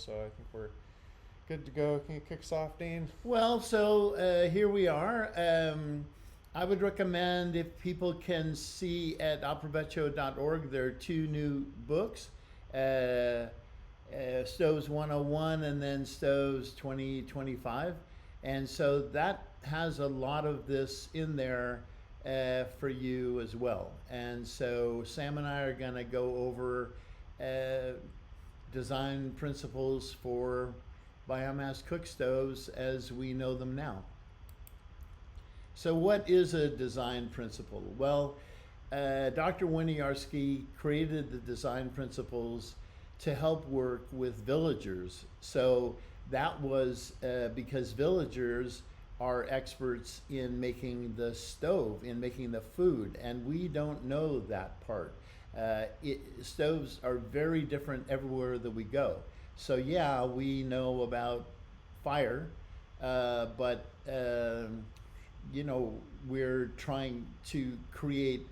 so I think we're good to go. Can you kick us off, Dean? Well, so here we are. I would recommend if people can see at aprovecho.org, there are two new books, Stoves 101 and then Stoves 2025. And so that has a lot of this in there for you as well. And so Sam and I are going to go over design principles for biomass cook stoves as we know them now. So what is a design principle? Well, Dr. Winiarski created the design principles to help work with villagers. So that was because villagers are experts in making the stove, in making the food, and we don't know that part. Stoves are very different everywhere that we go. So yeah, we know about fire, but you know, we're trying to create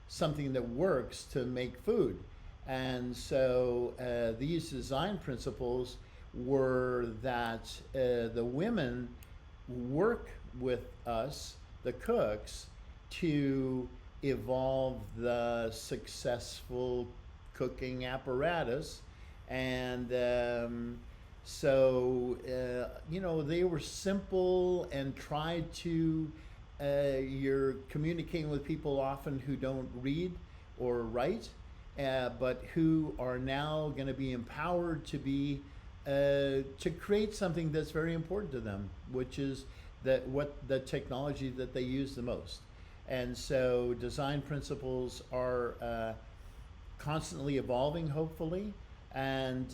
something that works to make food. And so these design principles were that the women work with us, the cooks, to evolve the successful cooking apparatus. And you know, they were simple and tried to, you're communicating with people often who don't read or write, but who are now going to be empowered to be, to create something that's very important to them, which is the technology that they use the most. And so design principles are constantly evolving, hopefully. And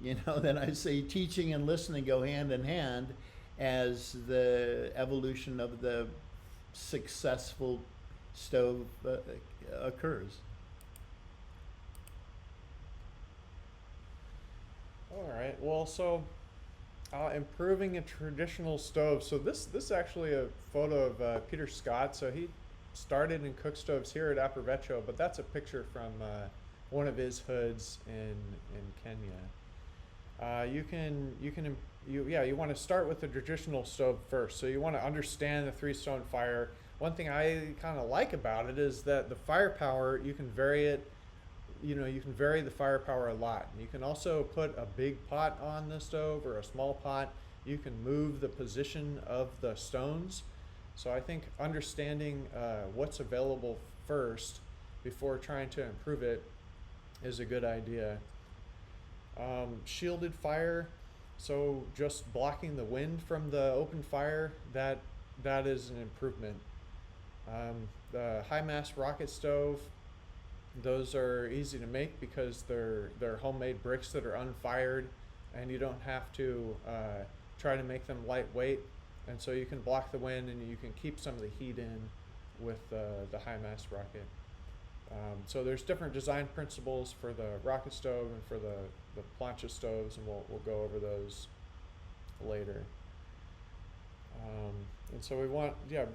you know, then I say teaching and listening go hand in hand as the evolution of the successful stove occurs. All right. Well, so improving a traditional stove. So this is actually a photo of Peter Scott. So he started in Cookstoves here at Aprovecho, but that's a picture from one of his hoods in Kenya. You want to start with the traditional stove first. So you want to understand the three-stone fire. One thing I kind of like about it is that the firepower, you can vary it. You know, you can vary the firepower a lot. You can also put a big pot on the stove or a small pot. You can move the position of the stones. So I think understanding what's available first before trying to improve it is a good idea. Shielded fire, so just blocking the wind from the open fire, that is an improvement. The high mass rocket stove, those are easy to make because they're homemade bricks that are unfired, and you don't have to try to make them lightweight, and so you can block the wind and you can keep some of the heat in with the high mass rocket. So there's different design principles for the rocket stove and for the plancha stoves, and we'll go over those later. And so we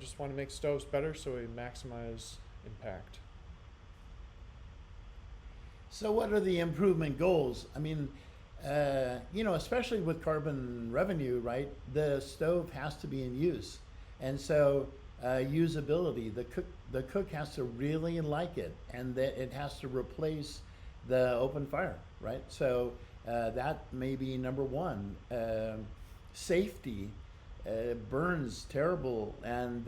just want to make stoves better so we maximize impact. So what are the improvement goals? I mean, you know, especially with carbon revenue, right? The stove has to be in use. And so usability, the cook has to really like it, and that it has to replace the open fire, right? So that may be number one. Safety, burns terrible, and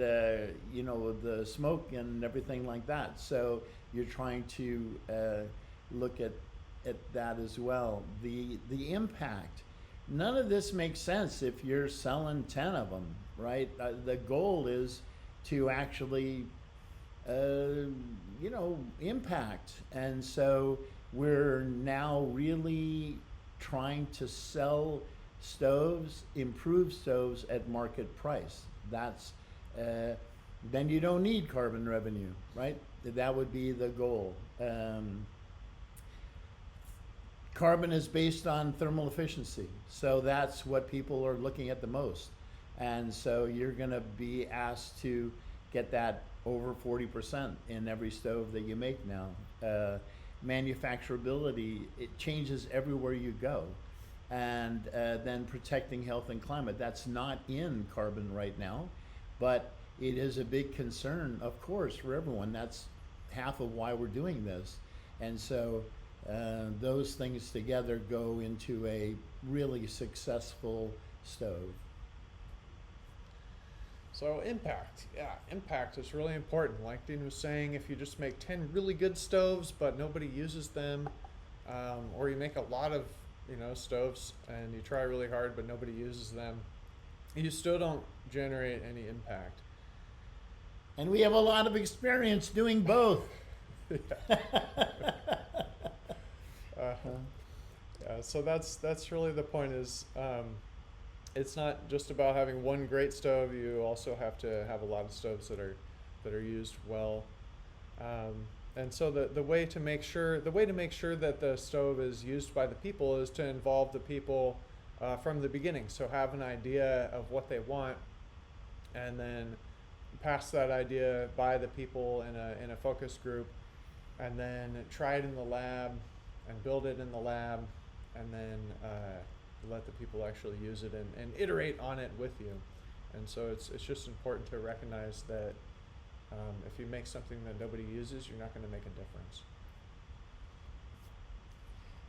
you know, the smoke and everything like that. So you're trying to look at that as well. The impact. None of this makes sense if you're selling 10 of them, right? The goal is to actually, you know, impact. And so we're now really trying to sell stoves, improve stoves at market price. That's, then you don't need carbon revenue, right? That would be the goal. Carbon is based on thermal efficiency, so that's what people are looking at the most. And so you're going to be asked to get that over 40% in every stove that you make now. manufacturability, it changes everywhere you go. And then protecting health and climate. That's not in carbon right now, but it is a big concern, of course, for everyone. That's half of why we're doing this. And so those things together go into a really successful stove. So impact, yeah, impact is really important. Like Dean was saying, if you just make 10 really good stoves, but nobody uses them, or you make a lot of, stoves and you try really hard, but nobody uses them, you still don't generate any impact. And we have a lot of experience doing both. So that's really the point is, it's not just about having one great stove. You also have to have a lot of stoves that are used well. And so the way to make sure that the stove is used by the people is to involve the people from the beginning. So have an idea of what they want, and then pass that idea by the people in a focus group, and then try it in the lab and build it in the lab, and then let the people actually use it and iterate on it with you. And so it's just important to recognize that if you make something that nobody uses, you're not going to make a difference.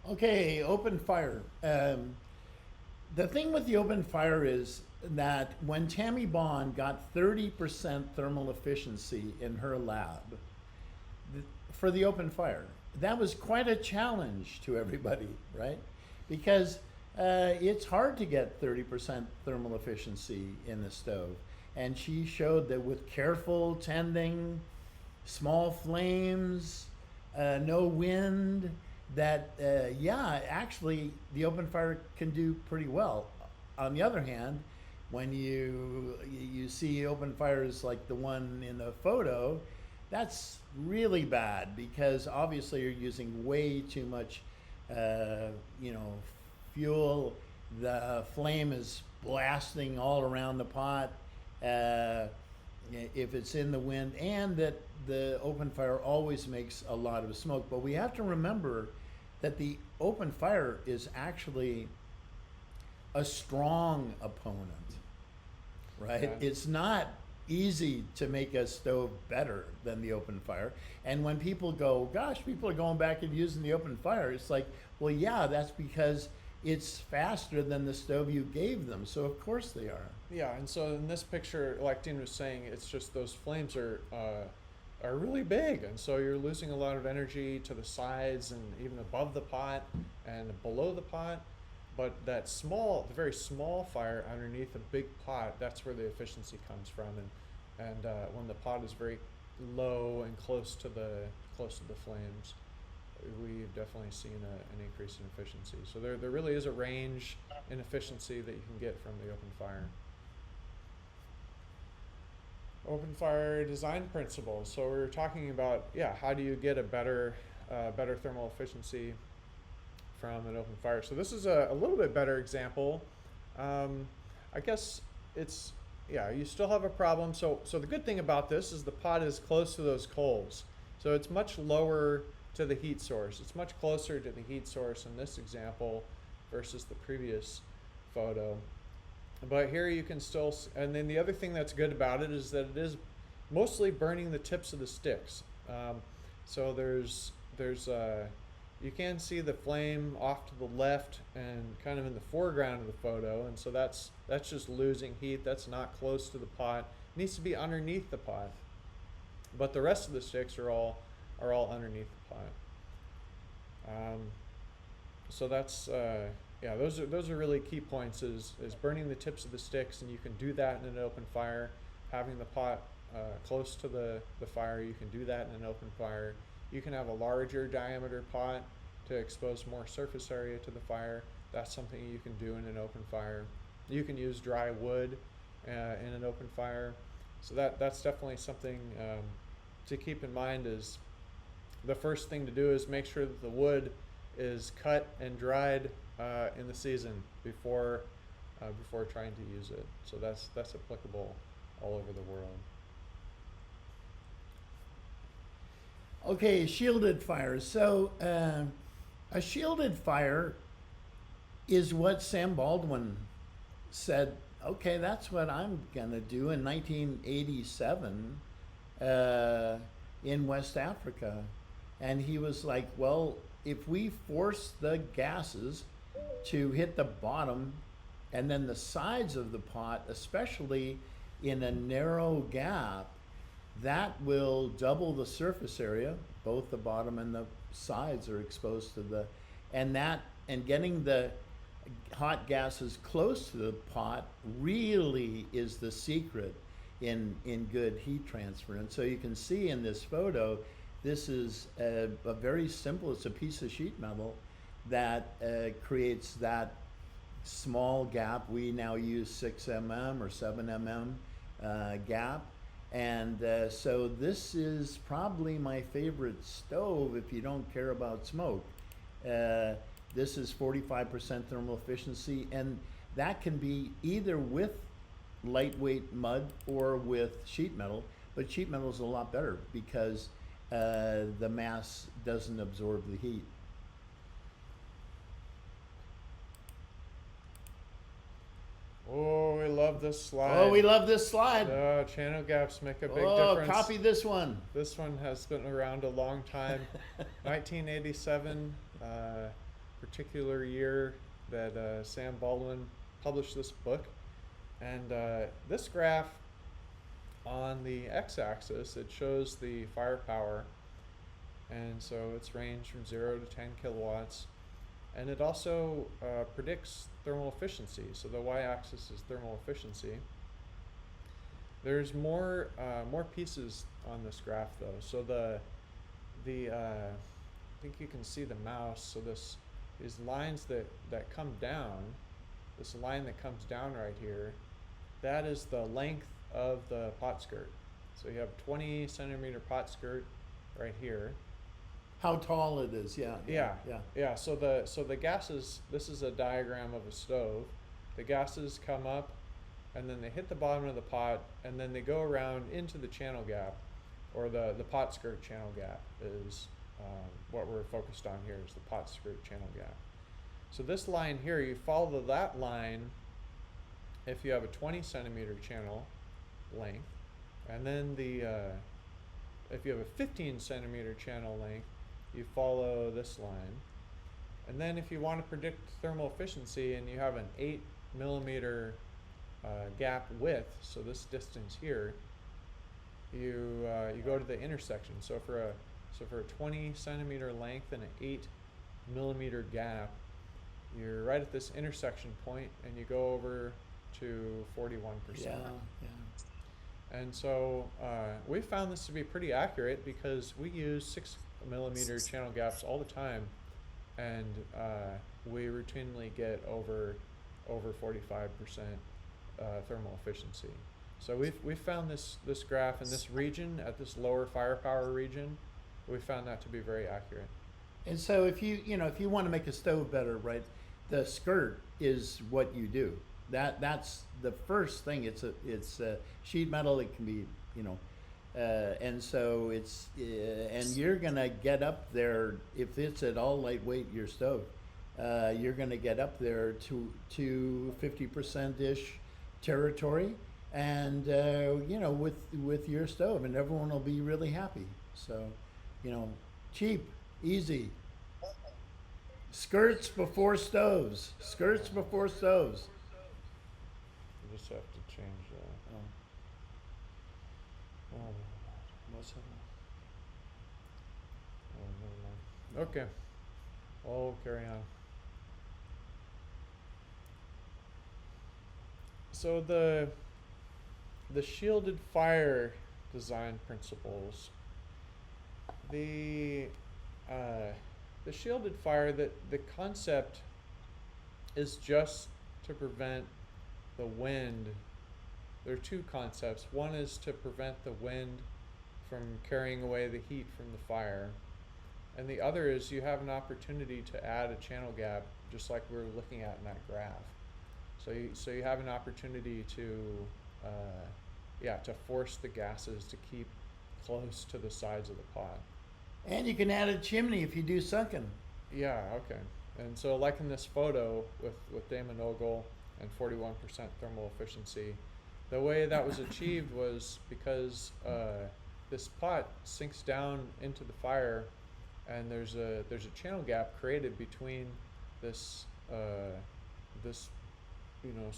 Okay, open fire. The thing with the open fire is that when Tammy Bond got 30% thermal efficiency in her lab for the open fire, that was quite a challenge to everybody, right? Because it's hard to get 30% thermal efficiency in the stove. And she showed that with careful tending, small flames, no wind, that actually the open fire can do pretty well. On the other hand, when you see open fires like the one in the photo, that's really bad, because obviously you're using way too much fuel. The flame is blasting all around the pot if it's in the wind, and that the open fire always makes a lot of smoke. But we have to remember that the open fire is actually a strong opponent, right? Yeah. It's not easy to make a stove better than the open fire. And when people go, gosh, people are going back and using the open fire, it's like, well, yeah, that's because it's faster than the stove you gave them. So of course they are. Yeah, and so in this picture, like Dean was saying, it's just those flames are really big, and so you're losing a lot of energy to the sides and even above the pot and below the pot. But the very small fire underneath a big pot, that's where the efficiency comes from. And when the pot is very low and close to the flames, we've definitely seen an increase in efficiency. So there really is a range in efficiency that you can get from the open fire. Open fire design principles. So we're talking about, how do you get a better thermal efficiency from an open fire. So this is a little bit better example. I guess it's, you still have a problem. So the good thing about this is the pot is close to those coals. So it's much lower to the heat source. It's much closer to the heat source in this example versus the previous photo. But here you can still, and then the other thing that's good about it is that it is mostly burning the tips of the sticks. So there's you can see the flame off to the left and kind of in the foreground of the photo, and so that's just losing heat. That's not close to the pot. It needs to be underneath the pot. But the rest of the sticks are all underneath the pot. So that's those are really key points. Is burning the tips of the sticks, and you can do that in an open fire. Having the pot close to the fire, you can do that in an open fire. You can have a larger diameter pot to expose more surface area to the fire. That's something you can do in an open fire. You can use dry wood in an open fire. So that's definitely something to keep in mind. Is the first thing to do is make sure that the wood is cut and dried in the season before trying to use it. So that's applicable all over the world. Okay, shielded fire. So a shielded fire is what Sam Baldwin said, okay, that's what I'm going to do in 1987 in West Africa. And he was like, well, if we force the gases to hit the bottom and then the sides of the pot, especially in a narrow gap, that will double the surface area. Both the bottom and the sides are exposed to the, and getting the hot gases close to the pot really is the secret in good heat transfer. And so you can see in this photo, this is a very simple, it's a piece of sheet metal that creates that small gap. We now use 6 mm or 7 mm gap. And so this is probably my favorite stove if you don't care about smoke. This is 45% thermal efficiency, and that can be either with lightweight mud or with sheet metal, but sheet metal is a lot better because the mass doesn't absorb the heat. Oh, we love this slide. Oh, we love this slide. Channel gaps make a big Oh, difference. copy this one. This one has been around a long time. 1987, particular year that Sam Baldwin published this book. And this graph on the x-axis, it shows the firepower. And so it's ranged from 0 to 10 kilowatts. And it also predicts thermal efficiency. So the y-axis is thermal efficiency. There's more pieces on this graph though. So I think you can see the mouse. So these lines that come down, this line that comes down right here, that is the length of the pot skirt. So you have 20 centimeter pot skirt right here. How tall it is, yeah. Yeah. So the gases, this is a diagram of a stove. The gases come up and then they hit the bottom of the pot and then they go around into the channel gap, or the pot skirt channel gap is what we're focused on here, is the pot skirt channel gap. So this line here, you follow that line if you have a 20 centimeter channel length, and then if you have a 15 centimeter channel length, you follow this line. And then if you want to predict thermal efficiency and you have an 8 millimeter gap width, so this distance here, you go to the intersection. So for a 20 centimeter length and an 8 millimeter gap, you're right at this intersection point and you go over to 41%. Yeah. And so we found this to be pretty accurate because we use 6 millimeter channel gaps all the time, and we routinely get over 45% thermal efficiency. So we've found this graph in this region, at this lower firepower region, we found that to be very accurate. And so if you want to make a stove better, right, the skirt is what you do. That's the first thing. It's sheet metal. It can be, and so it's and you're gonna get up there if it's at all lightweight, your stove. You're gonna get up there to 50% ish territory, and with your stove, and everyone will be really happy. So, cheap, easy. Skirts before stoves. Skirts before stoves. You just have to change that. What's that? Oh, never mind. Okay. I'll carry on. So the shielded fire design principles. The shielded fire, the concept is just to prevent the wind. There are two concepts. One is to prevent the wind from carrying away the heat from the fire, and the other is you have an opportunity to add a channel gap, just like we were looking at in that graph. So you have an opportunity to force the gases to keep close to the sides of the pot. And you can add a chimney if you do sunken. Yeah, okay. And so, like in this photo with Damon Ogle and 41% thermal efficiency, the way that was achieved was because this pot sinks down into the fire, and there's a channel gap created between this this you know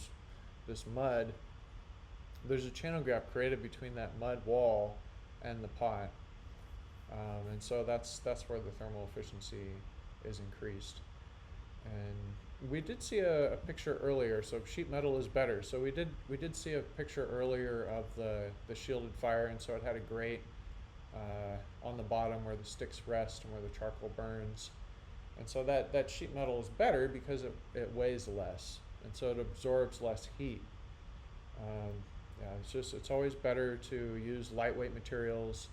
this mud. There's a channel gap created between that mud wall and the pot, and so that's where the thermal efficiency is increased. And we did see a picture earlier, so sheet metal is better. So we did see a picture earlier of the shielded fire, and so it had a grate on the bottom where the sticks rest and where the charcoal burns. And so that sheet metal is better because it weighs less, and so it absorbs less heat. Yeah, it's always better to use lightweight materials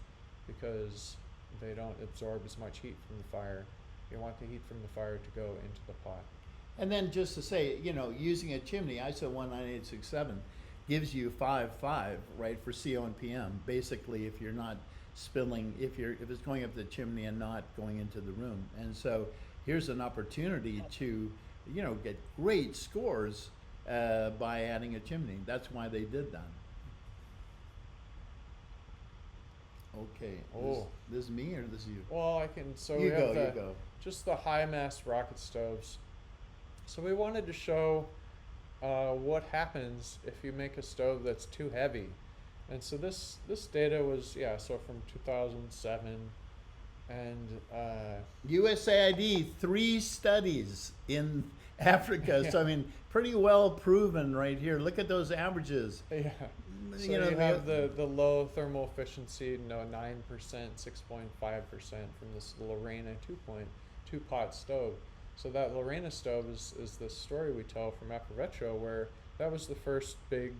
because they don't absorb as much heat from the fire. You want the heat from the fire to go into the pot. And then just to say, using a chimney, ISO 19867 gives you 5.5, right, for CO and PM. Basically, if you're not spilling, if it's going up the chimney and not going into the room. And so here's an opportunity to, get great scores by adding a chimney. That's why they did that. Okay. Oh. This is me or this is you? Well, I can. So You we go. have You go. just the high mass rocket stoves. So we wanted to show what happens if you make a stove that's too heavy. And so this data was, so from 2007, and USAID, 3 studies in Africa. So I mean, pretty well proven right here. Look at those averages. yeah. So you have the low thermal efficiency, 9%, 6.5% from this Lorena 2.2 pot stove. So that Lorena stove is the story we tell from Aprovecho, where that was the first big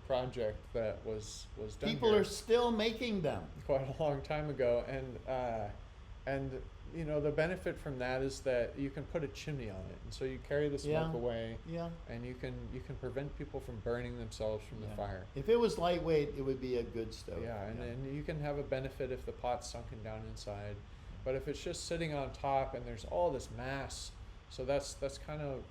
project that was done. People here are still making them. quite a long time ago, and the benefit from that is that you can put a chimney on it, and so you carry the smoke Yeah. away, Yeah. and you can prevent people from burning themselves from the Yeah. fire. If it was lightweight, it would be a good stove. Yeah, and you can have a benefit if the pot's sunken down inside, but if it's just sitting on top and there's all this mass, so that's kind of.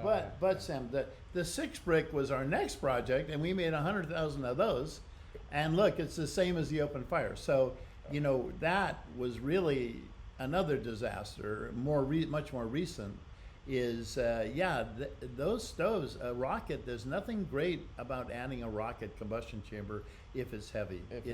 But Sam, the 6 brick was our next project, and we made 100,000 of those. And look, it's the same as the open fire. So, that was really another disaster. Much more recent is those stoves. A rocket. There's nothing great about adding a rocket combustion chamber if it's heavy. If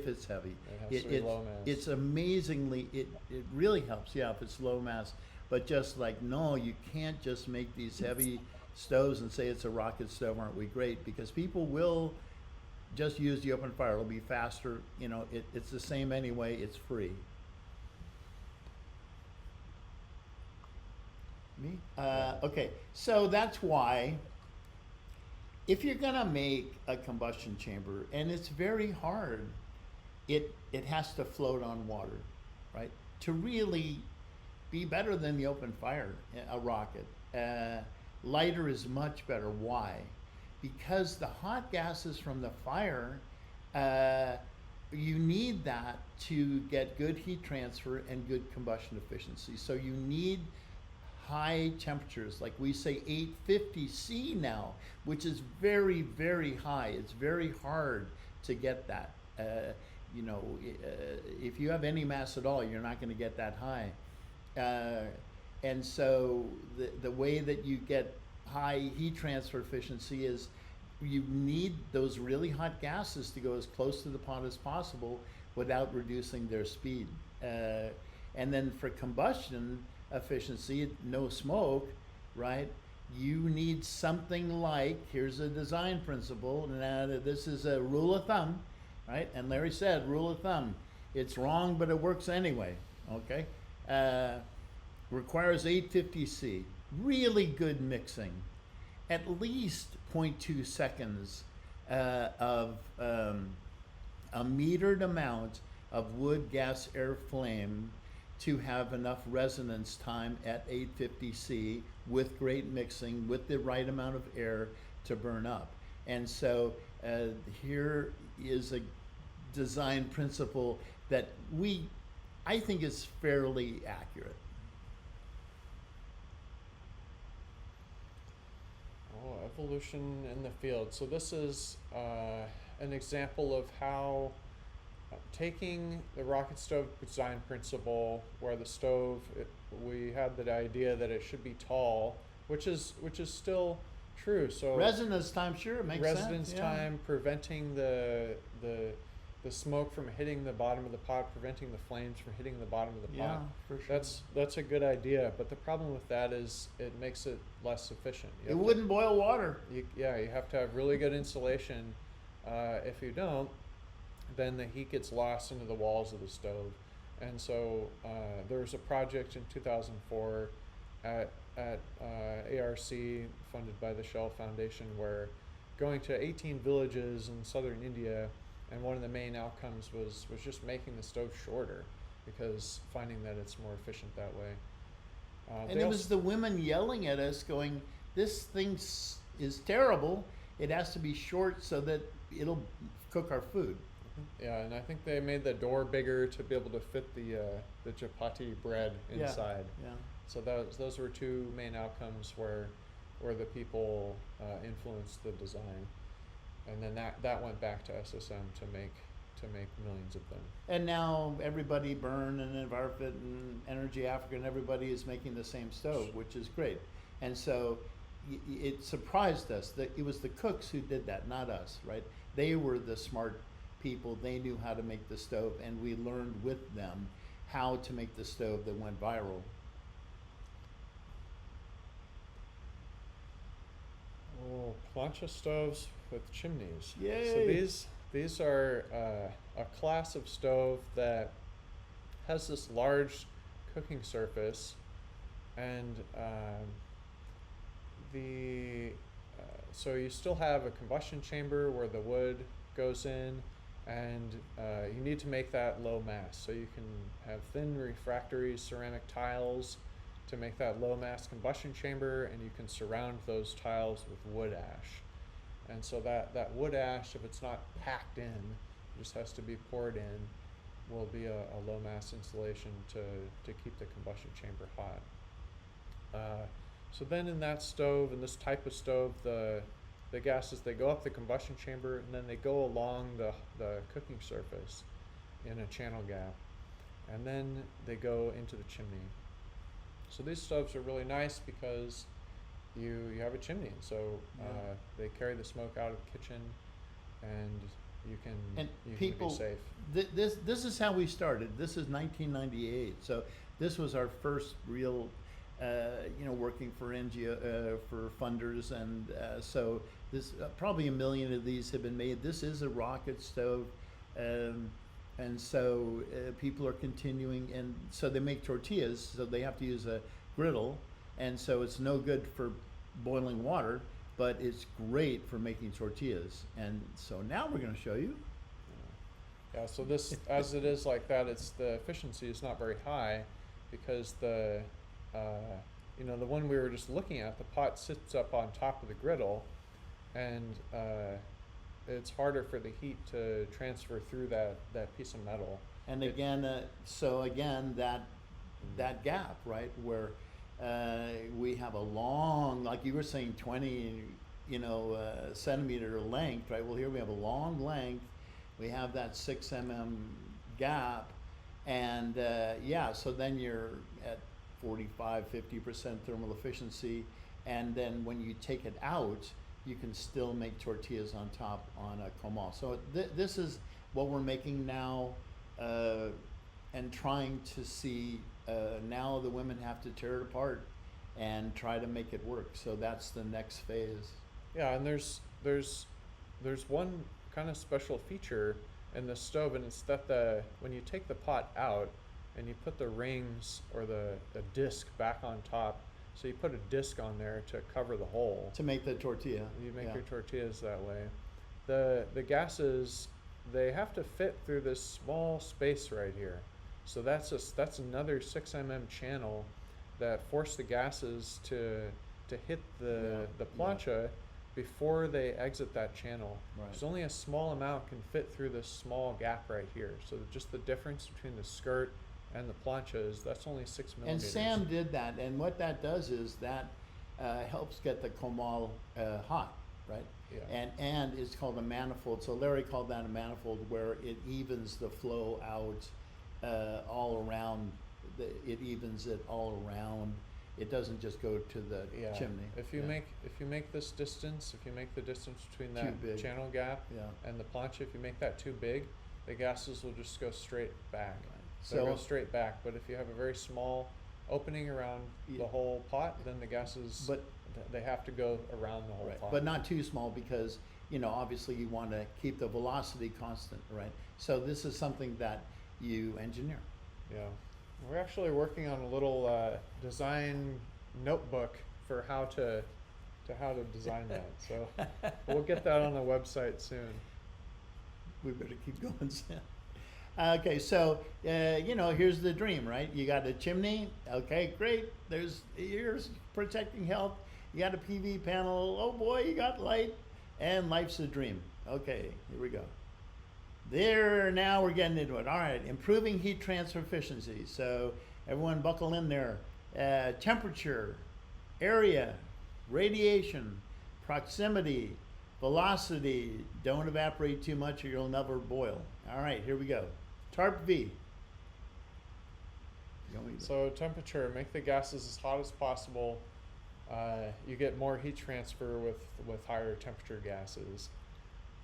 it's heavy, It has to be low mass. It's amazingly. It really helps. Yeah, if it's low mass. But just like, no, you can't just make these heavy stoves and say it's a rocket stove, aren't we great? Because people will just use the open fire. It'll be faster. It's the same anyway. It's free. Me? Okay, so that's why if you're gonna make a combustion chamber, and it's very hard, it has to float on water, right? To really be better than the open fire, a rocket. Lighter is much better. Why? Because the hot gases from the fire, you need that to get good heat transfer and good combustion efficiency. So you need high temperatures, like we say 850 C now, which is very, very high. It's very hard to get that. If you have any mass at all, you're not going to get that high. And so the way that you get high heat transfer efficiency is you need those really hot gases to go as close to the pot as possible without reducing their speed. And then for combustion efficiency, no smoke, right? You need something like, here's a design principle, and this is a rule of thumb, right? And Larry said, rule of thumb, it's wrong, but it works anyway, okay? Requires 850 C, really good mixing, at least 0.2 seconds of a metered amount of wood, gas, air, flame to have enough resonance time at 850 C with great mixing, with the right amount of air to burn up. And so here is a design principle that we I think is fairly accurate. Oh, evolution in the field. So this is an example of how taking the rocket stove design principle, where the stove, we had the idea that it should be tall, which is still true. So Residence time, sure, it makes sense. residence Yeah. time, preventing the smoke from hitting the bottom of the pot, preventing the flames from hitting the bottom of the Yeah, pot. for sure. That's a good idea, but the problem with that is it makes it less efficient. You It have to- wouldn't boil water. yeah, you have to have really good insulation. If you don't, then the heat gets lost into the walls of the stove. And so there was a project in 2004 at ARC, funded by the Shell Foundation, where going to 18 villages in southern India, and one of the main outcomes was just making the stove shorter, because finding that it's more efficient that way. And They it als- was the women yelling at us going, this thing is terrible. It has to be short so that it'll cook our food. Yeah, and I think they made the door bigger to be able to fit the chapati bread Yeah. inside. Yeah. So those were two main outcomes where the people influenced the design, and then that went back to SSM to make millions of them. And now everybody, Burn and Environment and Energy Africa and everybody is making the same stove, which is great. And so it surprised us that it was the cooks who did that, not us, right? They were the smart people. They knew how to make the stove, and we learned with them how to make the stove that went viral. Oh, plancha stoves with chimneys. Yay. So these are a class of stove that has this large cooking surface, and so you still have a combustion chamber where the wood goes in, and you need to make that low mass. So you can have thin refractory ceramic tiles to make that low mass combustion chamber, and you can surround those tiles with wood ash. And so that wood ash, if it's not packed in, it just has to be poured in, will be a low mass insulation to keep the combustion chamber hot. So then in that stove, in this type of stove, the gases, they go up the combustion chamber, and then they go along the cooking surface in a channel gap, and then they go into the chimney. So these stoves are really nice because you have a chimney, so they carry the smoke out of the kitchen, and you can people, be safe. This is how we started. This is 1998. So this was our first real, working for NGO, for funders, and so this probably 1 million of these have been made. This is a rocket stove, and so people are continuing, and so they make tortillas. So they have to use a griddle, and so it's no good for boiling water, but it's great for making tortillas. And so now we're going to show you. Yeah, so this, as it is like that, it's the efficiency is not very high, because the one we were just looking at, the pot sits up on top of the griddle, and it's harder for the heat to transfer through that piece of metal. And again, that gap, right, where we have a long, like you were saying, 20, centimeter length, right? Well, here we have a long length. We have that 6 mm gap, and so then you're at 45-50% thermal efficiency, and then when you take it out, you can still make tortillas on top on a comal. So this is what we're making now, and trying to see. Now the women have to tear it apart and try to make it work. So that's the next phase. Yeah, and there's one kind of special feature in the stove, and it's that when you take the pot out and you put the rings or the disc back on top, so you put a disc on there to cover the hole. To make the tortilla. You make your tortillas that way. The gases, they have to fit through this small space right here. So that's another 6 mm channel that force the gases to hit the plancha before they exit that channel. Right. There's only a small amount can fit through this small gap right here. So just the difference between the skirt and the planchas, that's only 6 And millimeters. Sam did that, and what that does is that helps get the comal hot, right? Yeah. And it's called a manifold. So Larry called that a manifold, where it evens the flow out all around. It evens it all around. It doesn't just go to the Yeah. chimney. If you make this distance, if you make the distance between that big. channel gap Yeah. and the plancha, if you make that too big, the gases will just go straight back. Right. They'll go So, straight back. But if you have a very small opening around Yeah. the whole pot, then the gases but they have to go around the whole right, pot. but not too small, because obviously you want to keep the velocity constant, right? So this is something that you engineer. Yeah, we're actually working on a little design notebook for how to design that. So we'll get that on the website soon. We better keep going, Sam. Okay, so here's the dream, right? You got a chimney. Okay, great. Here's protecting health. You got a PV panel. Oh boy, you got light, and life's a dream. Okay, here we go. Now we're getting into it. All right, improving heat transfer efficiency. So everyone, buckle in there. Temperature, area, radiation, proximity, velocity. Don't evaporate too much or you'll never boil. All right, here we go. TARP-V. So temperature, make the gases as hot as possible. You get more heat transfer with higher temperature gases.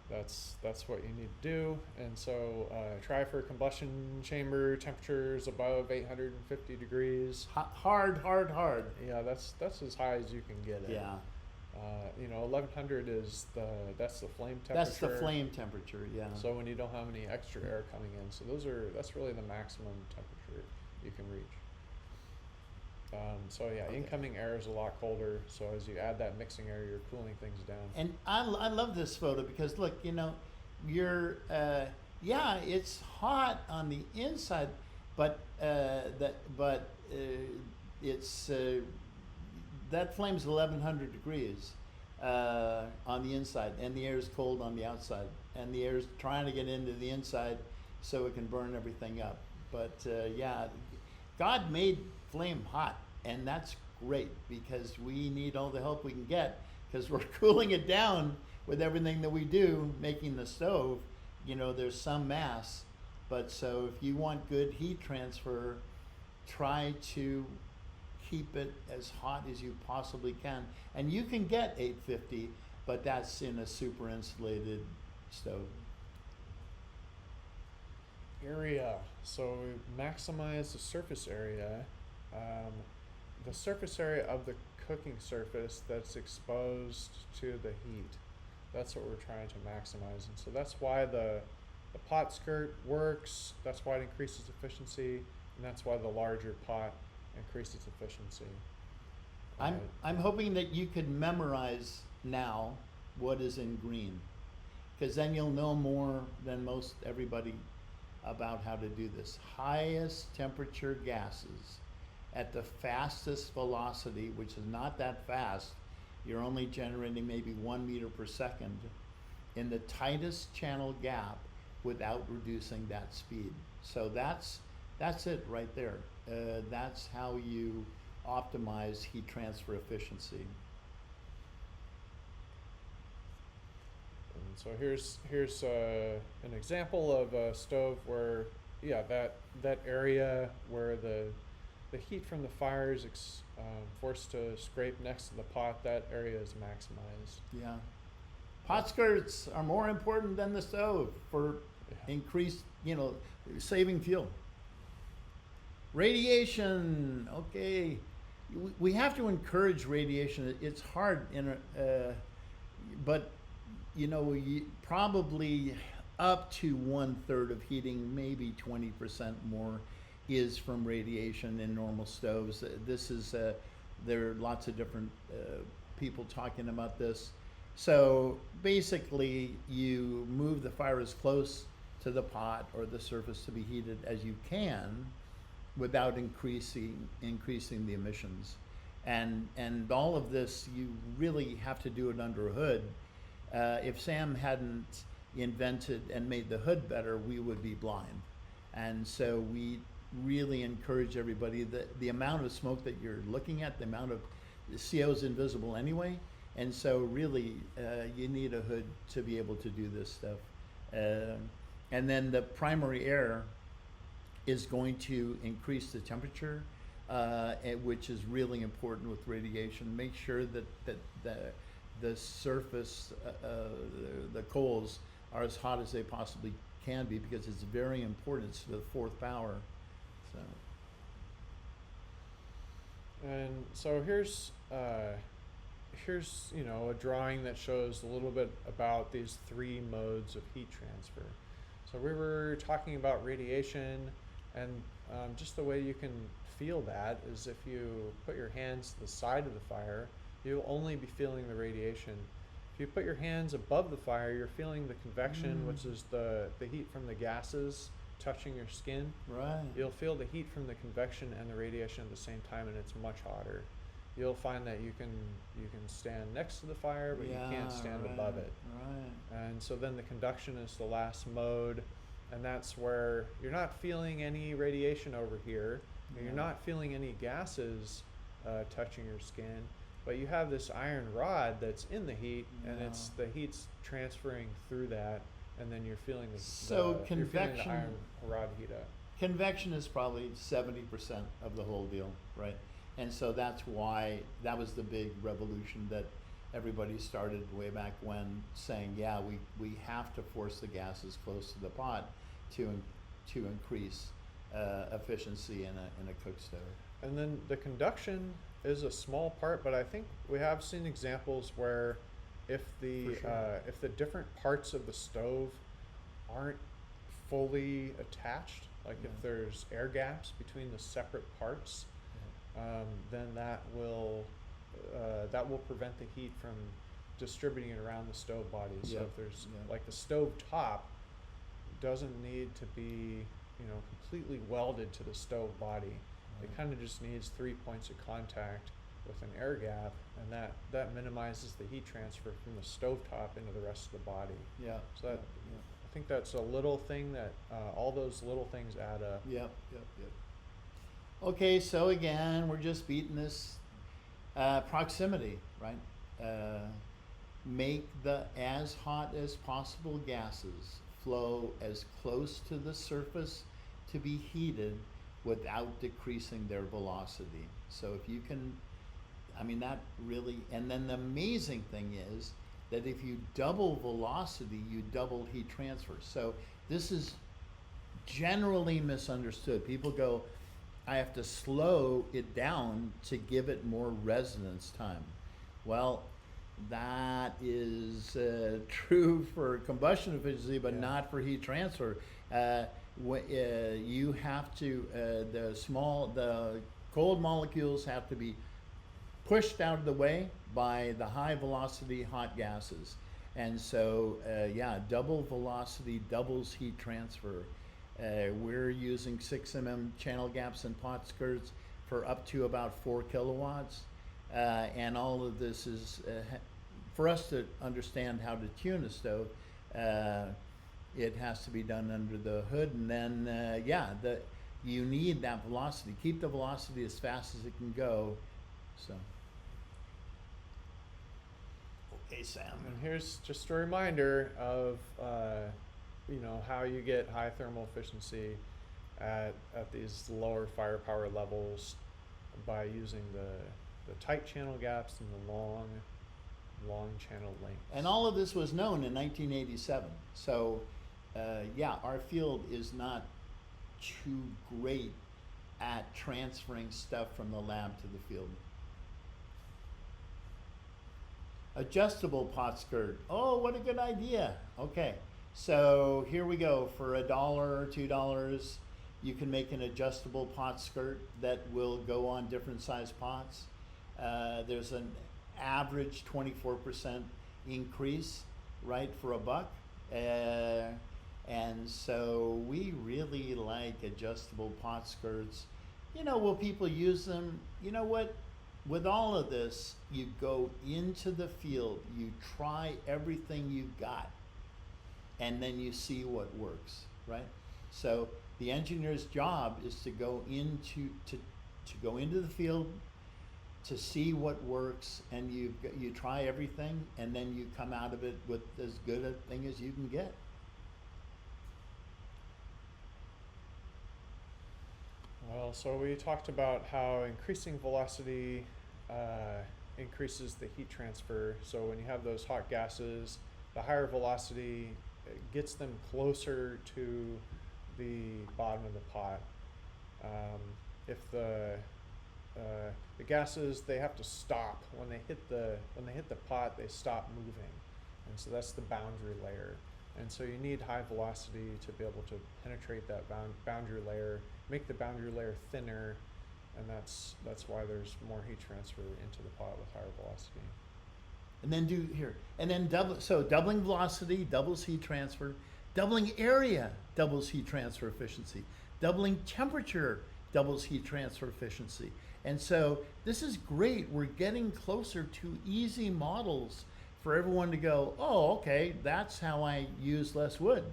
That's what you need to do. And so try for combustion chamber temperatures above 850 degrees. Hard. Yeah, that's as high as you can get it. Yeah. 1100 is that's the flame temperature. That's the flame temperature, yeah. So when you don't have any extra air coming in, so that's really the maximum temperature you can reach. So yeah, Okay. incoming air is a lot colder. So as you add that mixing air, you're cooling things down. And I love this photo because look, you're it's hot on the inside, but it's that flame's 1100 degrees on the inside, and the air is cold on the outside, and the air is trying to get into the inside so it can burn everything up. But God made flame hot, and that's great because we need all the help we can get because we're cooling it down with everything that we do, making the stove. There's some mass, but so if you want good heat transfer, try to keep it as hot as you possibly can. And you can get 850, but that's in a super insulated stove. Area. So we maximize the surface area. The surface area of the cooking surface that's exposed to the heat. That's what we're trying to maximize. And so that's why the pot skirt works. That's why it increases efficiency. And that's why the larger pot increases efficiency. I'm hoping that you could memorize now what is in green, because then you'll know more than most everybody about how to do this. Highest temperature gases at the fastest velocity, which is not that fast. You're only generating maybe 1 meter per second in the tightest channel gap without reducing that speed. So that's it right there. That's how you optimize heat transfer efficiency. And so here's an example of a stove where that area where the heat from the fire is forced to scrape next to the pot, that area is maximized. Yeah. Pot skirts are more important than the stove for increased, saving fuel. Radiation, okay. We have to encourage radiation. It's hard but probably up to 1/3 of heating, maybe 20% more, is from radiation in normal stoves. This is there are lots of different people talking about this. So basically, you move the fire as close to the pot or the surface to be heated as you can, without increasing the emissions. And all of this, you really have to do it under a hood. If Sam hadn't invented and made the hood better, we would be blind. And so we really encourage everybody that the amount of smoke that you're looking at, the amount of the CO is invisible anyway, and so really you need a hood to be able to do this stuff. And then the primary air is going to increase the temperature, which is really important with radiation. Make sure that the surface, the coals are as hot as they possibly can be, because it's very important. It's the fourth power. So. And so here's a drawing that shows a little bit about these three modes of heat transfer. So we were talking about radiation, and just the way you can feel that is if you put your hands to the side of the fire, you'll only be feeling the radiation. If you put your hands above the fire, you're feeling the convection, which is the heat from the gases touching your skin. Right. You'll feel the heat from the convection and the radiation at the same time, and it's much hotter. You'll find that you can stand next to the fire, but you can't stand above it. Right. And so then the conduction is the last mode, and that's where you're not feeling any radiation over here. You're not feeling any gases touching your skin, but you have this iron rod that's in the heat, and it's the heat's transferring through that, and then you're feeling So you're feeling the convection, iron rod heat up. convection is probably 70% of the whole deal, right? And so that's why that was the big revolution that everybody started way back when, saying, yeah, we have to force the gases close to the pot to increase efficiency in a cook stove. And then the conduction is a small part, but I think we have seen examples where if the if the different parts of the stove aren't fully attached, like if there's air gaps between the separate parts, then that will prevent the heat from distributing it around the stove body. So if there's like the stove top doesn't need to be completely welded to the stove body. It kind of just needs 3 points of contact with an air gap, and that minimizes the heat transfer from the stove top into the rest of the body. Yeah. So that, I think that's a little thing that all those little things add up. Yep. Okay, so again, we're just beating this proximity, right? Make the as hot as possible gases flow as close to the surface to be heated without decreasing their velocity. So if you can, that really, and then the amazing thing is that if you double velocity, you double heat transfer. So this is generally misunderstood. People go, I have to slow it down to give it more resonance time. Well, that is true for combustion efficiency, but not for heat transfer. You have to, the cold molecules have to be pushed out of the way by the high velocity hot gases. And so, double velocity doubles heat transfer. We're using 6 mm channel gaps and pot skirts for up to about 4 kilowatts. And all of this is, for us to understand how to tune a stove, it has to be done under the hood, and then, you need that velocity. Keep the velocity as fast as it can go, so. Okay, Sam. And here's just a reminder of, how you get high thermal efficiency at these lower firepower levels by using the tight channel gaps and the long channel lengths. And all of this was known in 1987. So, our field is not too great at transferring stuff from the lab to the field. Adjustable pot skirt. Oh, what a good idea. Okay, so here we go. For $1 or $2, you can make an adjustable pot skirt that will go on different size pots. There's an average 24% increase, right, for $1. And so we really like adjustable pot skirts. Will people use them? You know what? With all of this, you go into the field, you try everything you've got, and then you see what works, right? So The engineer's job is to go into the field, to see what works, and you try everything, and then you come out of it with as good a thing as you can get. Well, so we talked about how increasing velocity increases the heat transfer. So when you have those hot gases, the higher velocity gets them closer to the bottom of the pot. If the gases, they have to stop when they hit the pot, they stop moving, and so that's the boundary layer. And so you need high velocity to be able to penetrate that boundary layer, make the boundary layer thinner, and that's why there's more heat transfer into the pot with higher velocity. And then doubling velocity doubles heat transfer, doubling area doubles heat transfer efficiency, doubling temperature doubles heat transfer efficiency. And so this is great. We're getting closer to easy models for everyone to go, oh, okay, that's how I use less wood.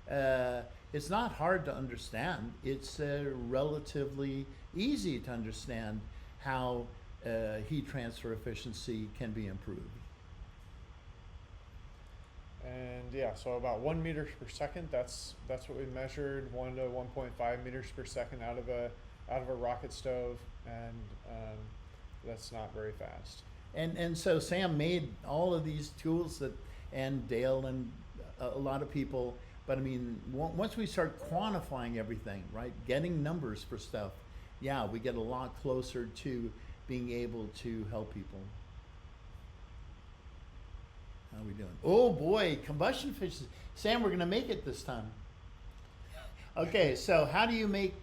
It's not hard to understand. It's relatively easy to understand how heat transfer efficiency can be improved. And yeah, so about 1 meter per second. That's what we measured. 1 to 1.5 meters per second out of a rocket stove, and that's not very fast. And so Sam made all of these tools and Dale and a lot of people. But I mean, once we start quantifying everything, right, getting numbers for stuff, yeah, we get a lot closer to being able to help people. How are we doing? Oh boy, combustion efficiency. Sam, we're gonna make it this time. Okay, so how do you make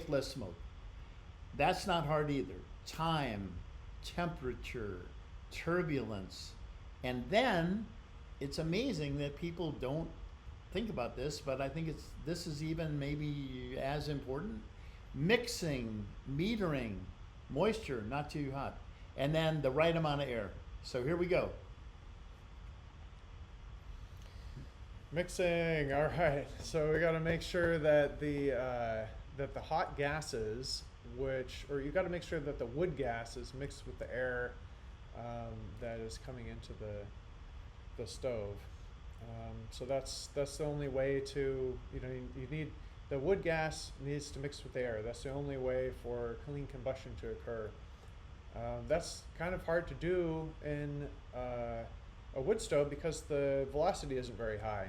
less smoke? That's not hard either. Time, temperature, turbulence, and then it's amazing that people don't think about this, but I think this is even maybe as important. Mixing, metering, moisture, not too hot, and then the right amount of air. So here we go. Mixing. All right. So we got to make sure that the hot gases, you got to make sure that the wood gas is mixed with the air that is coming into the stove. So that's the only way to, you need, the wood gas needs to mix with the air. That's the only way for clean combustion to occur. That's kind of hard to do in a wood stove because the velocity isn't very high.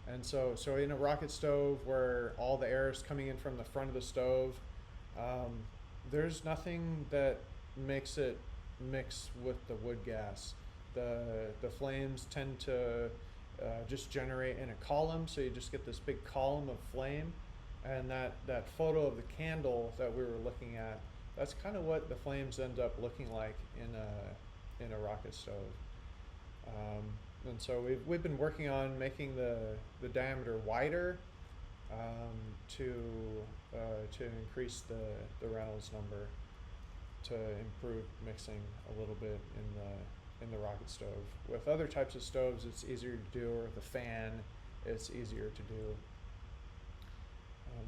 And so in a rocket stove where all the air is coming in from the front of the stove, there's nothing that makes it mix with the wood gas. The flames tend to just generate in a column, so you just get this big column of flame, and that photo of the candle that we were looking at, that's kind of what the flames end up looking like in a rocket stove. And so we've been working on making the diameter wider to increase the Reynolds number, to improve mixing a little bit in the rocket stove. With other types of stoves, it's easier to do, or with a fan, it's easier to do.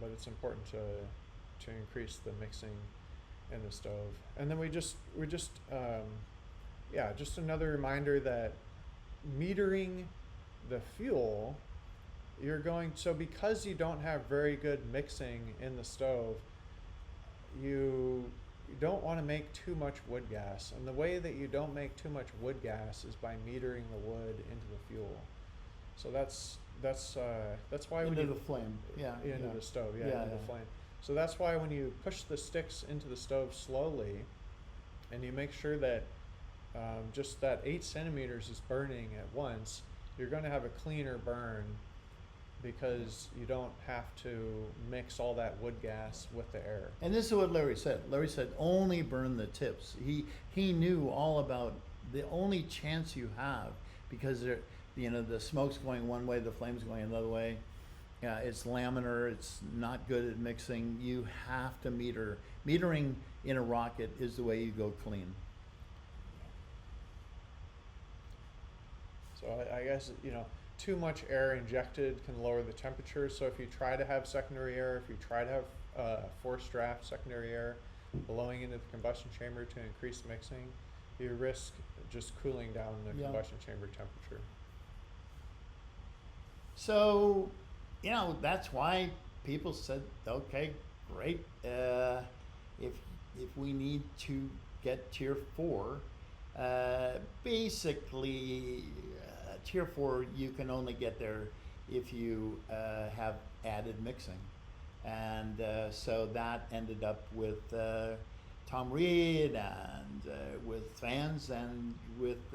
But it's important to increase the mixing in the stove. And then we just another reminder that metering the fuel, because you don't have very good mixing in the stove, you don't want to make too much wood gas. And the way that you don't make too much wood gas is by metering the wood into the fuel. So that's why into the flame, the stove, into the flame. So that's why when you push the sticks into the stove slowly, and you make sure that just that 8 centimeters is burning at once, you're going to have a cleaner burn because you don't have to mix all that wood gas with the air. And this is what Larry said. Larry said only burn the tips. He knew all about the only chance you have, because the smoke's going one way, the flame's going another way. It's laminar, it's not good at mixing. You have to meter. Metering in a rocket is the way you go clean. So I guess, too much air injected can lower the temperature. So if you try to have secondary air, if you try to have forced draft secondary air blowing into the combustion chamber to increase mixing, you risk just cooling down the Yeah. combustion chamber temperature. So, you know, that's why people said, okay, great. If we need to get tier 4, basically, tier 4 you can only get there if you have added mixing, and so that ended up with Tom Reed and with fans and with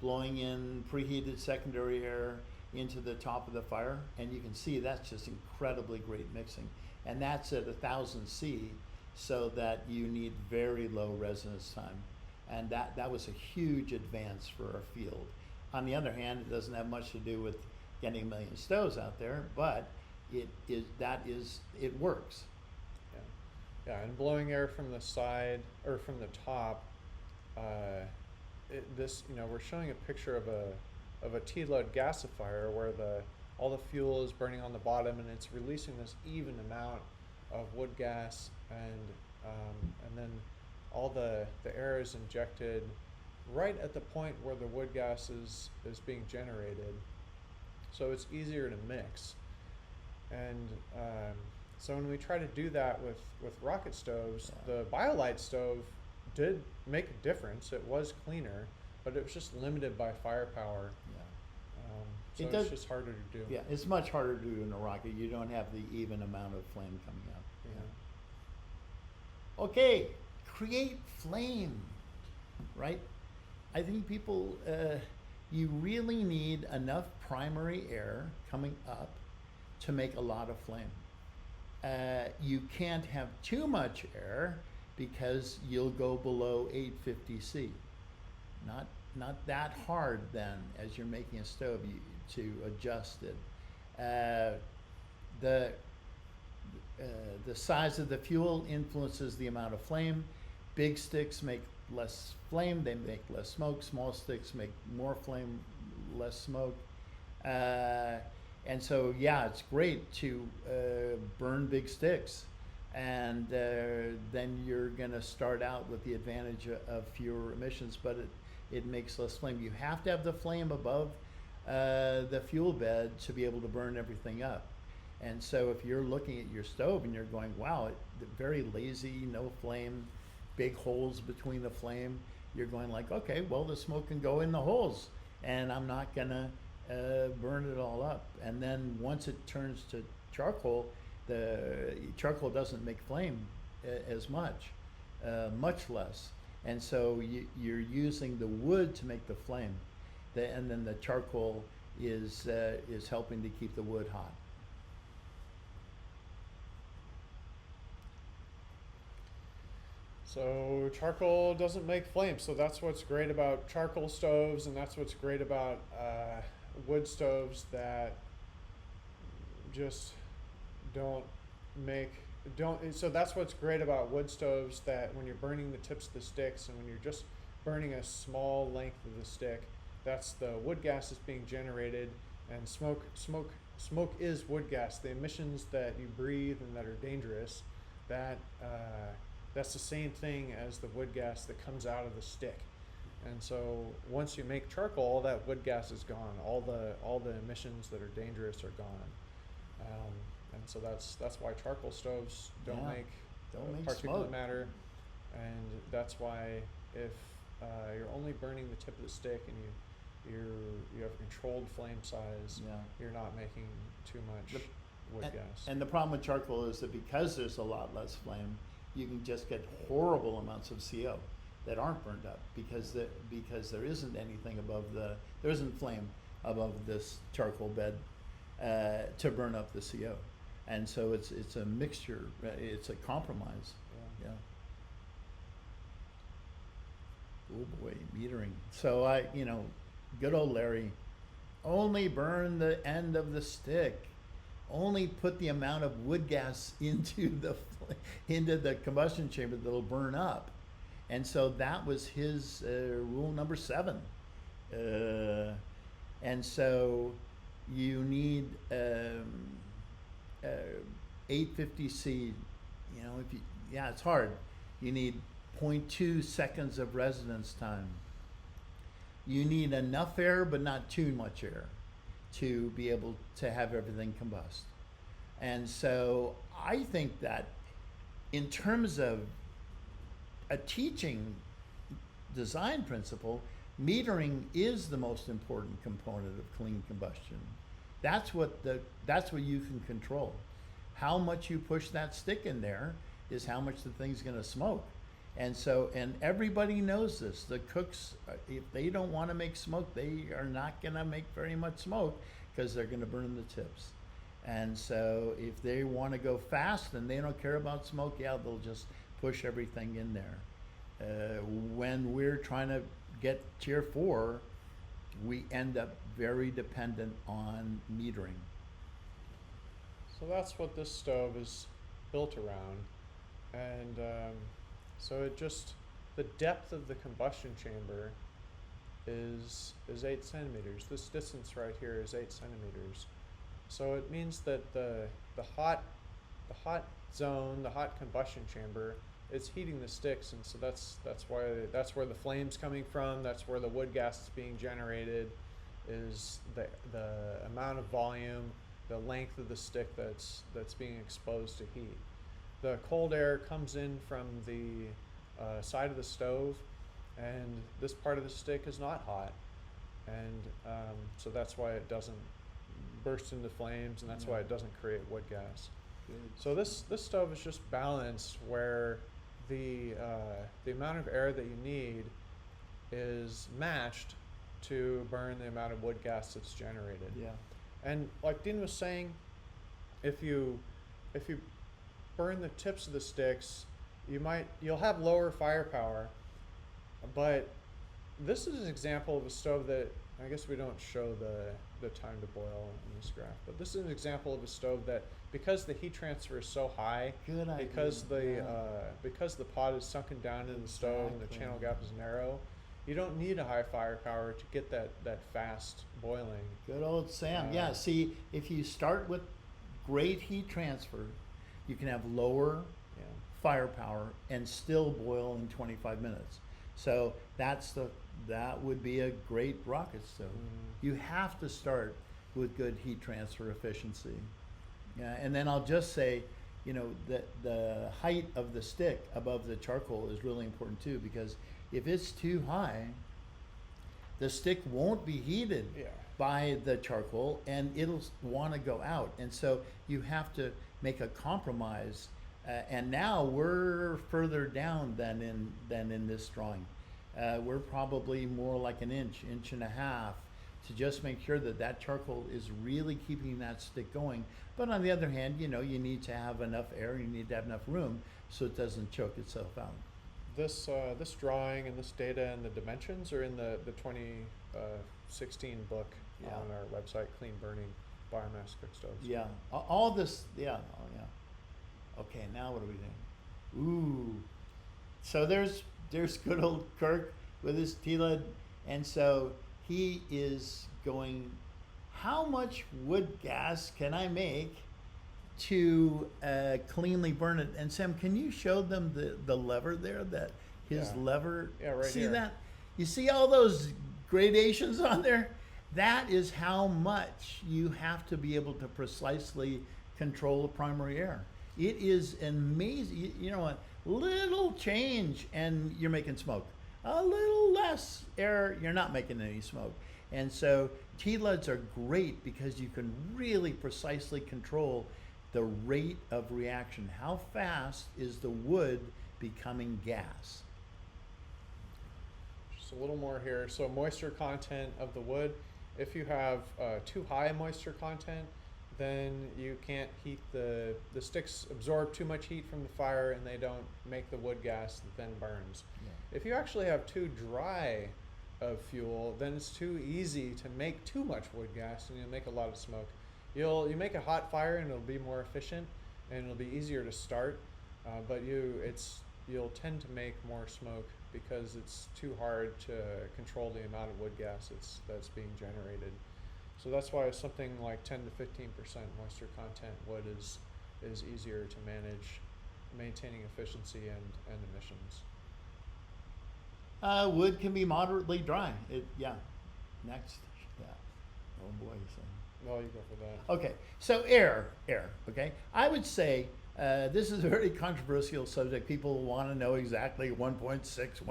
blowing in preheated secondary air into the top of the fire, and you can see that's just incredibly great mixing, and that's at 1000 C, so that you need very low resonance time, and that was a huge advance for our field. On the other hand, it doesn't have much to do with getting a million stoves out there, but it works. Yeah, and blowing air from the side or from the top. We're showing a picture of a T-load gasifier where all the fuel is burning on the bottom, and it's releasing this even amount of wood gas, and then all the air is injected right at the point where the wood gas is being generated, so it's easier to mix. And so when we try to do that with rocket stoves, the BioLite stove did make a difference. It was cleaner, but it was just limited by firepower. So it's just harder to do. Yeah, it's much harder to do in a rocket. You don't have the even amount of flame coming out. Yeah. Okay, create flame, right? I think people, you really need enough primary air coming up to make a lot of flame. You can't have too much air because you'll go below 850 C. Not that hard then as you're making a stove to adjust it. The size of the fuel influences the amount of flame. Big sticks make less flame, they make less smoke. Small sticks make more flame, less smoke. And so, yeah, it's great to burn big sticks, and then you're going to start out with the advantage of fewer emissions, but it makes less flame. You have to have the flame above the fuel bed to be able to burn everything up. And so if you're looking at your stove and you're going, wow, very lazy, no flame, big holes between the flame, you're going like, okay, well, the smoke can go in the holes, and I'm not going to burn it all up. And then once it turns to charcoal, the charcoal doesn't make flame as much, much less. And so you're using the wood to make the flame, and then the charcoal is helping to keep the wood hot. So charcoal doesn't make flame. So that's what's great about charcoal stoves, and that's what's great about wood stoves that just don't. So that's what's great about wood stoves, that when you're burning the tips of the sticks and when you're just burning a small length of the stick, that's the wood gas is being generated, and smoke is wood gas. The emissions that you breathe and that are dangerous, that's the same thing as the wood gas that comes out of the stick. And so once you make charcoal, all that wood gas is gone. All the emissions that are dangerous are gone. And so that's why charcoal stoves don't make particulate smoke. matter, and that's why if you're only burning the tip of the stick and you have a controlled flame size, you're not making too much wood gas. And the problem with charcoal is that because there's a lot less flame, you can just get horrible amounts of CO that aren't burned up because there isn't anything there isn't flame above this charcoal bed to burn up the CO. And so it's a mixture, it's a compromise. Yeah. Oh boy, metering. So good old Larry, only burn the end of the stick. Only put the amount of wood gas into the combustion chamber that'll burn up. And so that was his rule number 7. And so You need 850C. You know, if you, yeah, it's hard. You need 0.2 seconds of residence time. You need enough air, but not too much air, to be able to have everything combust. And so I think that in terms of a teaching design principle, metering is the most important component of clean combustion. That's what you can control. How much you push that stick in there is how much the thing's going to smoke. And so, and everybody knows this. The cooks, if they don't want to make smoke, they are not going to make very much smoke because they're going to burn the tips. And so if they want to go fast and they don't care about smoke, yeah, they'll just push everything in there. When we're trying to get tier 4, we end up very dependent on metering. So that's what this stove is built around. And so it just, the depth of the combustion chamber is 8 centimeters. This distance right here is 8 centimeters. So it means that the hot zone, the hot combustion chamber, it's heating the sticks, and so that's where the flame's coming from. That's where the wood gas is being generated, is the amount of volume, the length of the stick that's being exposed to heat. The cold air comes in from the side of the stove, and this part of the stick is not hot, and so that's why it doesn't burst into flames, and that's why it doesn't create wood gas. Good. So this stove is just balanced where the amount of air that you need is matched to burn the amount of wood gas that's generated. Yeah. And like Dean was saying, if you burn the tips of the sticks, you'll have lower firepower. But this is an example of a stove that, I guess we don't show the time to boil in this graph, but this is an example of a stove that, because the heat transfer is so high, Good idea. because the pot is sunken down in the stove and the channel gap is narrow, you don't need a high firepower to get that fast boiling. Good old Sam. Yeah, see, if you start with great heat transfer, you can have lower firepower and still boil in 25 minutes. So that would be a great rocket stove. You have to start with good heat transfer efficiency. Yeah, and then I'll just say, you know, that the height of the stick above the charcoal is really important too, because if it's too high, the stick won't be heated by the charcoal and it'll want to go out. And so you have to make a compromise. And now we're further down than in this drawing. We're probably more like an inch and a half to just make sure that charcoal is really keeping that stick going. But on the other hand, you know, you need to have enough air, you need to have enough room so it doesn't choke itself out. This drawing and this data and the dimensions are in the 2016 book on our website, Clean Burning Biomass Cookstoves. Yeah, all this, yeah, oh yeah. Okay, now what are we doing? Ooh, so there's good old Kirk with his T-lid, and so he is going, how much wood gas can I make to cleanly burn it? And Sam, can you show them the lever there, that his lever? Yeah, right see here. that? You see all those gradations on there? That is how much you have to be able to precisely control the primary air. It is amazing. You know what? Little change and you're making smoke. A little less air, you're not making any smoke. And so T-LUDs are great because you can really precisely control the rate of reaction. How fast is the wood becoming gas? Just a little more here. So moisture content of the wood. If you have too high moisture content, then you can't heat the sticks absorb too much heat from the fire and they don't make the wood gas that then burns. Yeah. If you actually have too dry of fuel, then it's too easy to make too much wood gas and you'll make a lot of smoke. You make a hot fire and it'll be more efficient and it'll be easier to start, but you'll tend to make more smoke because it's too hard to control the amount of wood gas that's being generated. So that's why something like 10 to 15% moisture content wood is easier to manage, maintaining efficiency and emissions. Wood can be moderately dry. Yeah. Next. Yeah. Oh boy. So. Well, you go for that. Okay. So air. Okay. I would say this is a very controversial subject. People want to know exactly 1.6,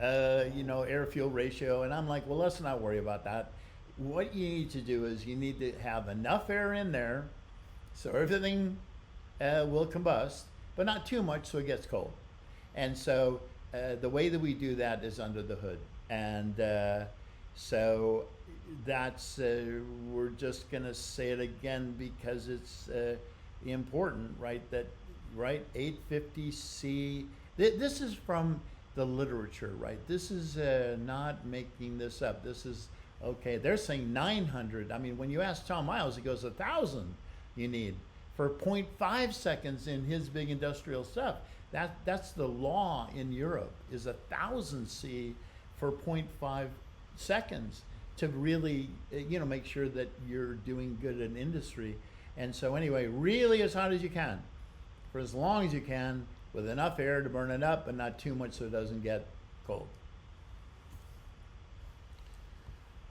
1.2, air fuel ratio, and I'm like, well, let's not worry about that. What you need to do is you need to have enough air in there so everything will combust, but not too much so it gets cold. And so the way that we do that is under the hood. And so that's, we're just going to say it again because it's important, right? That, right, 850C, this is from the literature, right? This is not making this up. This is, okay, they're saying 900. I mean, when you ask Tom Miles, he goes 1,000 you need for 0.5 seconds in his big industrial stuff. That's the law in Europe, is 1,000 C for 0.5 seconds to really, make sure that you're doing good in industry. And so anyway, really as hot as you can, for as long as you can, with enough air to burn it up, but not too much so it doesn't get cold.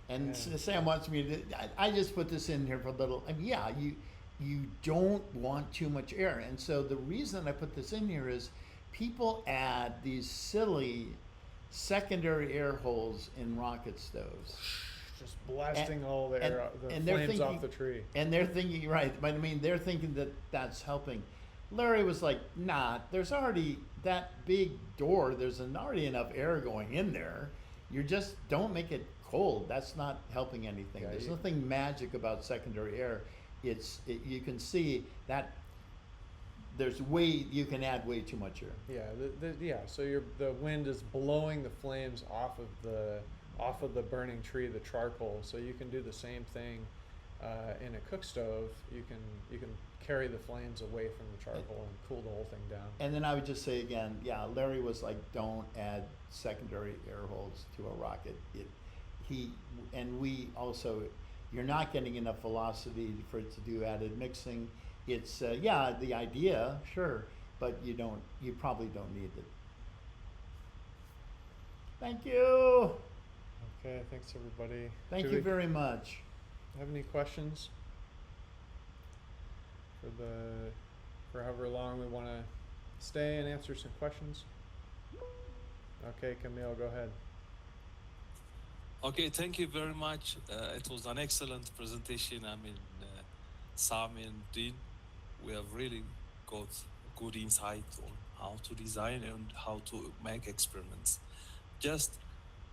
And Sam wants me to, I just put this in here for a little, you don't want too much air. And so the reason I put this in here is people add these silly secondary air holes in rocket stoves. Just blasting all the air, the and flames off the tree. And they're thinking, right, but I mean, they're thinking that that's helping. Larry was like, nah, there's already that big door, there's already enough air going in there. You just don't make it cold. That's not helping anything. There's nothing magic about secondary air. You can see that you can add way too much air. Yeah, so the wind is blowing the flames off of the burning tree, the charcoal. So you can do the same thing in a cook stove. You can carry the flames away from the charcoal and cool the whole thing down. And then I would just say again, Larry was like, don't add secondary air holes to a rocket. We also, you're not getting enough velocity for it to do added mixing. It's the idea, sure, but you probably don't need it. Thank you. Okay, thanks everybody. Thank you very much. Have any questions for however long we want to stay and answer some questions? Okay, Camille, go ahead. Okay, thank you very much. It was an excellent presentation. Sam and Dean, we have really got good insight on how to design and how to make experiments. Just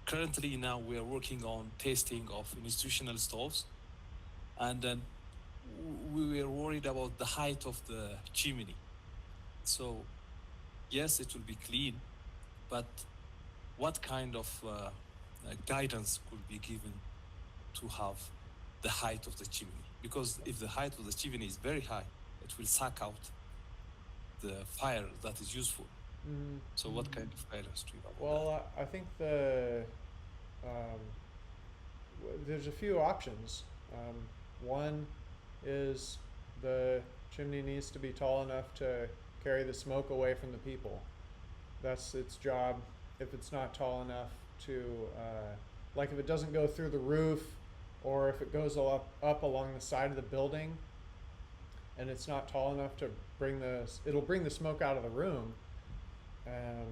currently now we are working on testing of institutional stoves, and then we were worried about the height of the chimney. So yes, it will be clean, but what kind of guidance could be given to have the height of the chimney? Because if the height of the chimney is very high, it will suck out the fire that is useful. So what kind of guidance do you have? Well, I think there's a few options. One is the chimney needs to be tall enough to carry the smoke away from the people. That's its job. If it's not tall enough to, like if it doesn't go through the roof, or if it goes up along the side of the building, and it's not tall enough to it'll bring the smoke out of the room.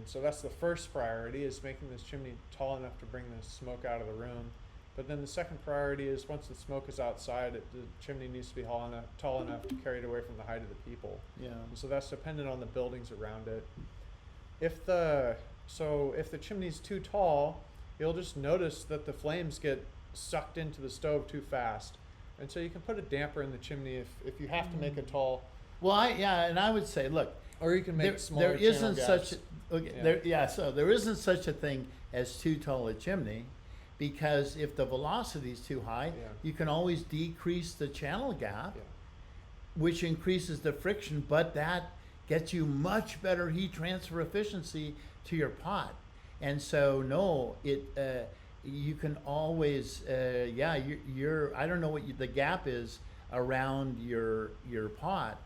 So that's the first priority, is making this chimney tall enough to bring the smoke out of the room. But then the second priority is, once the smoke is outside, the chimney needs to be tall enough to carry it away from the height of the people. Yeah. And so that's dependent on the buildings around it. If the chimney's too tall, you'll just notice that the flames get sucked into the stove too fast. And so you can put a damper in the chimney if you have to make a tall. Well, and I would say, look, or you can make smaller. There isn't channel such. gaps. So there isn't such a thing as too tall a chimney, because if the velocity is too high, you can always decrease the channel gap, which increases the friction, but that gets you much better heat transfer efficiency to your pot. And so no, you can always, yeah, I don't know what the gap is around your pot,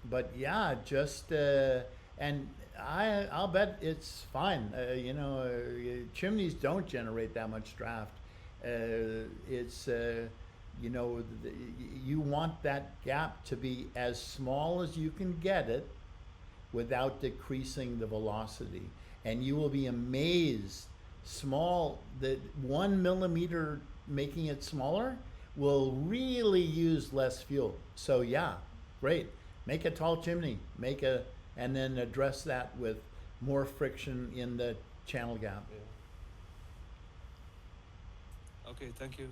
but yeah, just, and I'll bet it's fine. Chimneys don't generate that much draft. It's, you want that gap to be as small as you can get it without decreasing the velocity. And you will be amazed, that 1 millimeter making it smaller will really use less fuel. So yeah, great. Make a tall chimney, and then address that with more friction in the channel gap. Yeah. Okay, thank you.